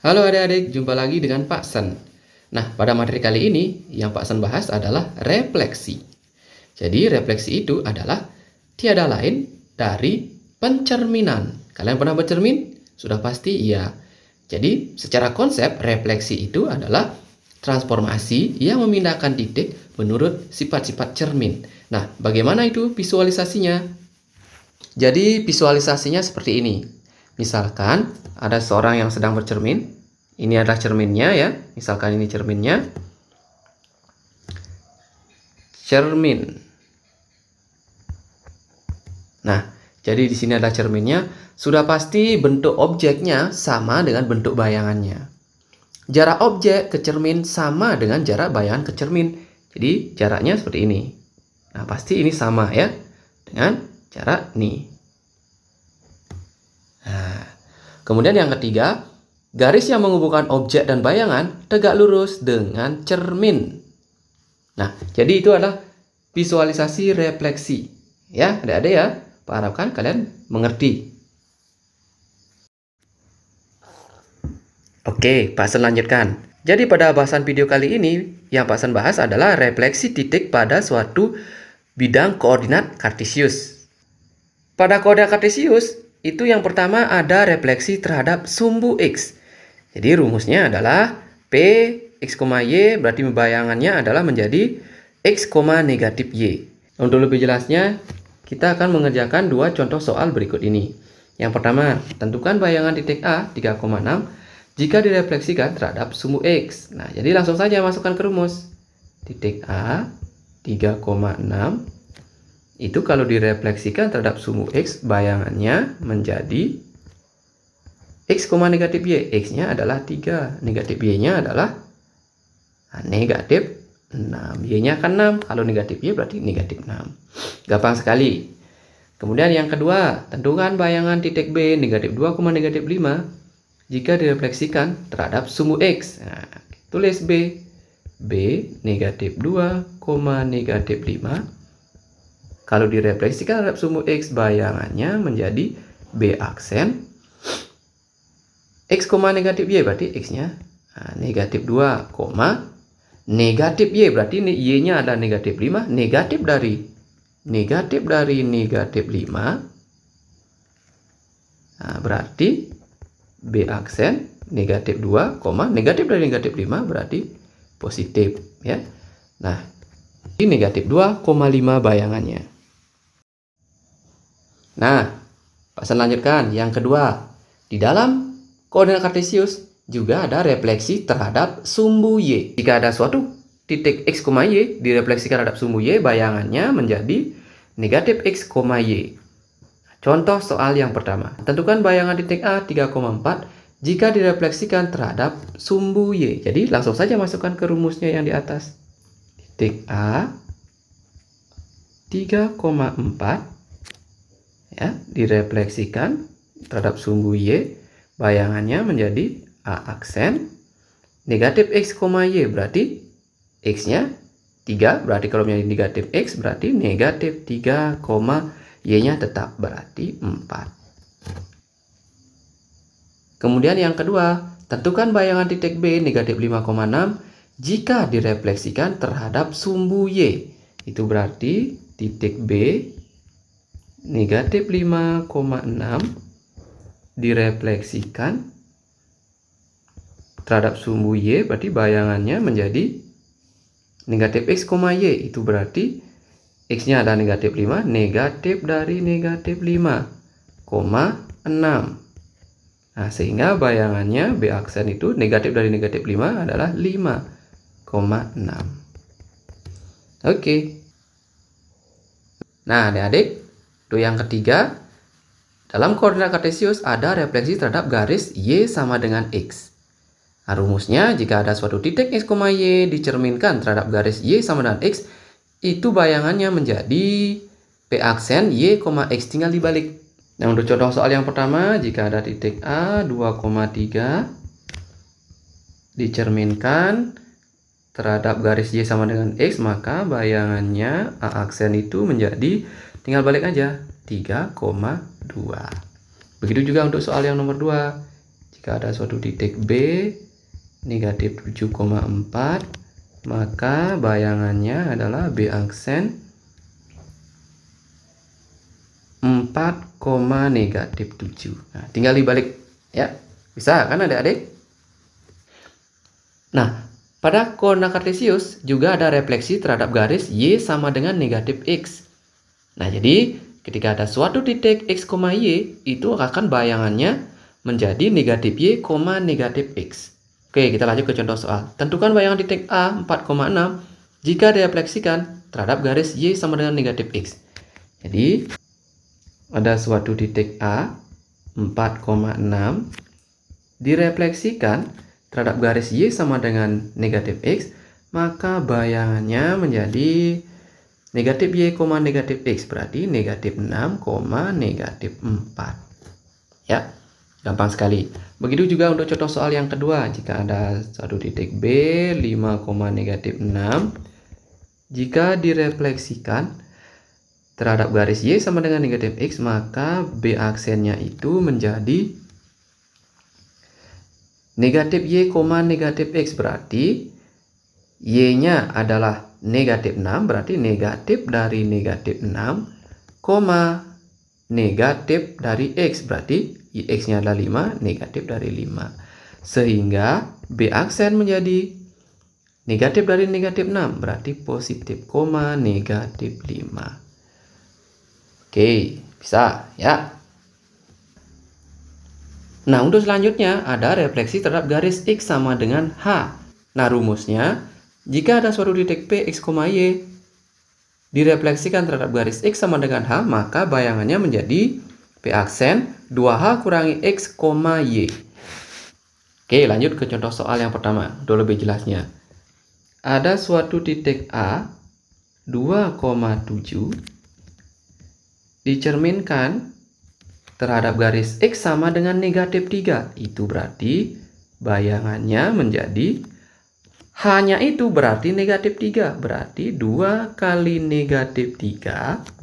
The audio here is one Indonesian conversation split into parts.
Halo adik-adik, jumpa lagi dengan Pak Sen. Nah, pada materi kali ini yang Pak Sen bahas adalah refleksi. Jadi, refleksi itu adalah tiada lain dari pencerminan. Kalian pernah bercermin? Sudah pasti iya. Jadi, secara konsep, refleksi itu adalah transformasi yang memindahkan titik menurut sifat-sifat cermin. Nah, bagaimana itu visualisasinya? Jadi, visualisasinya seperti ini. Misalkan ada seorang yang sedang bercermin. Ini adalah cerminnya ya. Misalkan ini cerminnya. Cermin. Nah, jadi di sini ada cerminnya. Sudah pasti bentuk objeknya sama dengan bentuk bayangannya. Jarak objek ke cermin sama dengan jarak bayangan ke cermin. Jadi jaraknya seperti ini. Nah, pasti ini sama ya dengan jarak ini. Nah, kemudian yang ketiga, garis yang menghubungkan objek dan bayangan tegak lurus dengan cermin. Nah, jadi itu adalah visualisasi refleksi. Ya, adik-adik ya. Pak harapkan kalian mengerti. Oke, Pak Sen lanjutkan. Jadi pada bahasan video kali ini, yang Pak Sen bahas adalah refleksi titik pada suatu bidang koordinat kartesius. Pada koordinat kartesius, itu yang pertama ada refleksi terhadap sumbu X. Jadi rumusnya adalah P X, Y, berarti bayangannya adalah menjadi X, negatif Y. Untuk lebih jelasnya, kita akan mengerjakan dua contoh soal berikut ini. Yang pertama, tentukan bayangan titik A 3,6 jika direfleksikan terhadap sumbu X. Nah, jadi langsung saja masukkan ke rumus. Titik A 3,6 itu kalau direfleksikan terhadap sumbu X, bayangannya menjadi X, negatif Y. X-nya adalah 3, negatif Y-nya adalah negatif 6. Y-nya akan 6. Kalau negatif Y berarti negatif 6. Gampang sekali. Kemudian yang kedua, tentukan bayangan titik B negatif 2, negatif 5 jika direfleksikan terhadap sumbu X. Nah, tulis B. B negatif 2, negatif 5. Kalau direfleksikan terhadap sumbu X, bayangannya menjadi B aksen. X, negatif Y berarti X-nya negatif 2, negatif Y berarti Y-nya adalah negatif 5. Negatif dari negatif 5. Nah, berarti B aksen negatif 2, negatif dari negatif 5 berarti positif ya. Nah, ini negatif 2,5 bayangannya. Nah, Pak Sen lanjutkan. Yang kedua, di dalam koordinat kartesius juga ada refleksi terhadap sumbu Y. Jika ada suatu titik X, Y direfleksikan terhadap sumbu Y, bayangannya menjadi negatif X, Y. Contoh soal yang pertama. Tentukan bayangan titik A 3,4 jika direfleksikan terhadap sumbu Y. Jadi langsung saja masukkan ke rumusnya yang di atas. Titik A 3,4 ya, direfleksikan terhadap sumbu Y, bayangannya menjadi A aksen negatif X, Y berarti X-nya 3, berarti kalau menjadi negatif X berarti negatif 3, Y-nya tetap berarti 4. Kemudian yang kedua, tentukan bayangan titik B negatif 5,6 jika direfleksikan terhadap sumbu Y. Itu berarti titik B negatif 5,6 direfleksikan terhadap sumbu Y, berarti bayangannya menjadi negatif X, Y. Itu berarti X-nya adalah negatif 5, negatif dari negatif 5,6. Nah, sehingga bayangannya B aksen itu negatif dari negatif 5 adalah 5,6. Oke. Nah, adik-adik, itu yang ketiga. Dalam koordinat kartesius ada refleksi terhadap garis Y sama dengan X. Nah, rumusnya jika ada suatu titik X, Y dicerminkan terhadap garis Y sama dengan X, itu bayangannya menjadi P aksen Y, X, tinggal dibalik. Nah, untuk contoh soal yang pertama, jika ada titik A 2,3 dicerminkan terhadap garis Y sama dengan X, maka bayangannya A aksen itu menjadi, tinggal balik aja, 3,2. Begitu juga untuk soal yang nomor 2. Jika jika ada suatu titik B negatif 7,4, maka bayangannya adalah B aksen 4, negatif 7. Nah, tinggal dibalik ya. Bisa kan adik-adik? Nah, pada koordinat kartesius juga ada refleksi terhadap garis Y sama dengan negatif X. Nah, jadi ketika ada suatu titik X, Y, itu akan bayangannya menjadi negatif Y, negatif X. Oke, kita lanjut ke contoh soal. Tentukan bayangan titik A 4,6 jika direfleksikan terhadap garis Y sama dengan negatif X. Jadi, ada suatu titik A 4,6 direfleksikan terhadap garis Y sama dengan negatif X, maka bayangannya menjadi negatif Y, negatif X, berarti negatif 6, negatif 4. Ya, gampang sekali. Begitu juga untuk contoh soal yang kedua. Jika ada suatu titik B 5, negatif 6, jika direfleksikan terhadap garis Y sama dengan negatif X, maka B aksennya itu menjadi negatif Y, negatif X, berarti Y-nya adalah negatif 6, berarti negatif dari negatif 6, negatif dari X, berarti X-nya adalah 5, negatif dari 5. Sehingga B aksen menjadi negatif dari negatif 6, berarti positif, negatif 5. Oke, bisa ya. Nah, untuk selanjutnya ada refleksi terhadap garis X sama dengan H. Nah, rumusnya, jika ada suatu titik P, X, Y direfleksikan terhadap garis X sama dengan H, maka bayangannya menjadi P aksen 2H kurangi X, Y. Oke, lanjut ke contoh soal yang pertama, untuk lebih jelasnya. Ada suatu titik A 2,7 dicerminkan terhadap garis X sama dengan negatif 3. Itu berarti bayangannya menjadi hanya itu berarti negatif 3. Berarti 2 kali negatif 3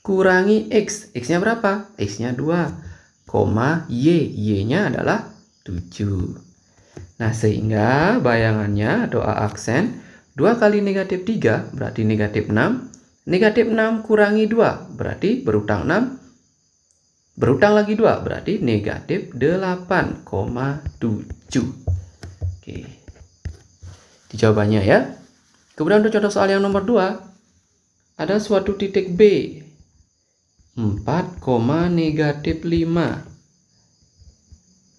kurangi X. X-nya berapa? X-nya 2, Y. Y-nya adalah 7. Nah, sehingga bayangannya atau A aksen 2 kali negatif 3 berarti negatif 6. Negatif 6 kurangi 2 berarti berutang 6. Berutang lagi 2 berarti negatif 8,7. Oke. Di jawabannya ya. Kemudian untuk contoh soal yang nomor 2. Ada suatu titik B 4, negatif 5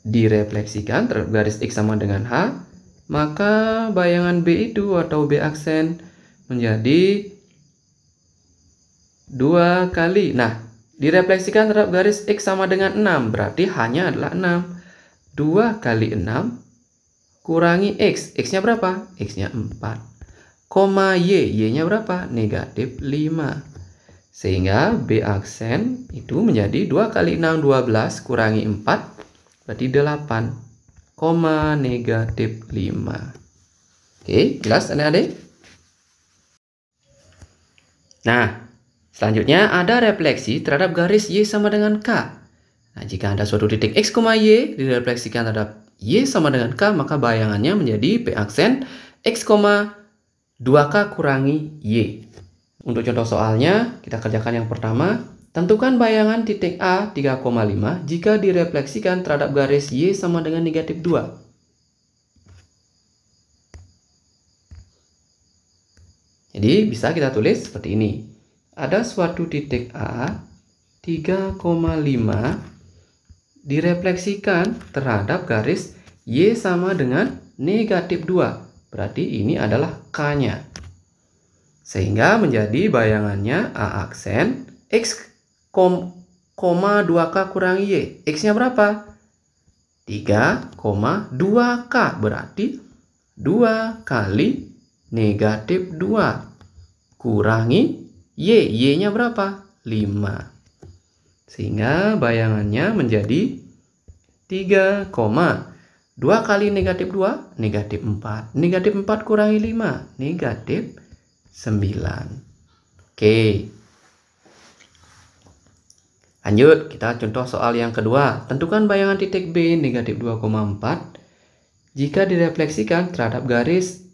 direfleksikan terhadap garis X sama dengan H, maka bayangan B itu atau B aksen menjadi 2 kali. Nah, direfleksikan terhadap garis X sama dengan 6, berarti hanya adalah 6. 2 kali 6 kurangi X. X-nya berapa? X-nya 4. Y. Y-nya berapa? Negatif 5. Sehingga B aksen itu menjadi 2 kali 6, 12 kurangi 4, berarti 8, negatif 5. Oke, jelas adik-adik? Nah, selanjutnya ada refleksi terhadap garis Y sama dengan K. Nah, jika ada suatu titik X, Y direfleksikan terhadap Y sama dengan K, maka bayangannya menjadi P aksen X, 2K kurangi Y. Untuk contoh soalnya, kita kerjakan yang pertama. Tentukan bayangan titik A 3,5 jika direfleksikan terhadap garis Y sama dengan negatif 2. Jadi bisa kita tulis seperti ini. Ada suatu titik A 3,5 direfleksikan terhadap garis Y sama dengan negatif 2. Berarti ini adalah K-nya. Sehingga menjadi bayangannya A aksen X, 2K kurangi Y. X-nya berapa? 3,2K. Berarti 2 kali negatif 2 kurangi Y. Y-nya berapa? 5. Sehingga bayangannya menjadi 3, 2 kali negatif 2, negatif 4. Negatif 4 kurangi 5, negatif 9. Oke. Lanjut, kita contoh soal yang kedua. Tentukan bayangan titik B negatif 2,4 jika direfleksikan terhadap garis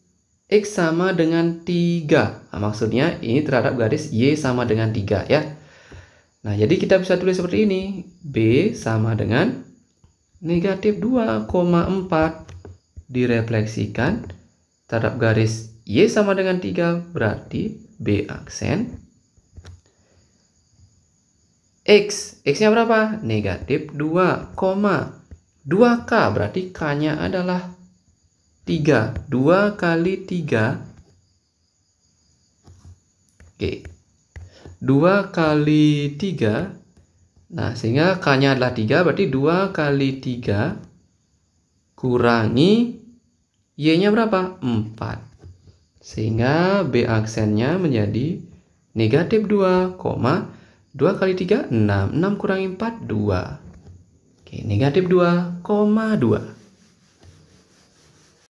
X sama dengan 3. Nah, maksudnya ini terhadap garis Y sama dengan 3 ya. Nah, jadi kita bisa tulis seperti ini. B sama dengan negatif 2,4 direfleksikan terhadap garis Y sama dengan 3. Berarti B aksen X. X-nya berapa? Negatif 2, 2K. Berarti K-nya adalah 3. 2 kali 3. Oke. 2 kali 3. Nah, sehingga K-nya adalah 3. Berarti 2 kali 3 kurangi Y-nya berapa? 4. Sehingga B aksennya menjadi negatif 2, 2 kali 3, 6. 6 kurangi 4, 2. Oke, negatif 2,2.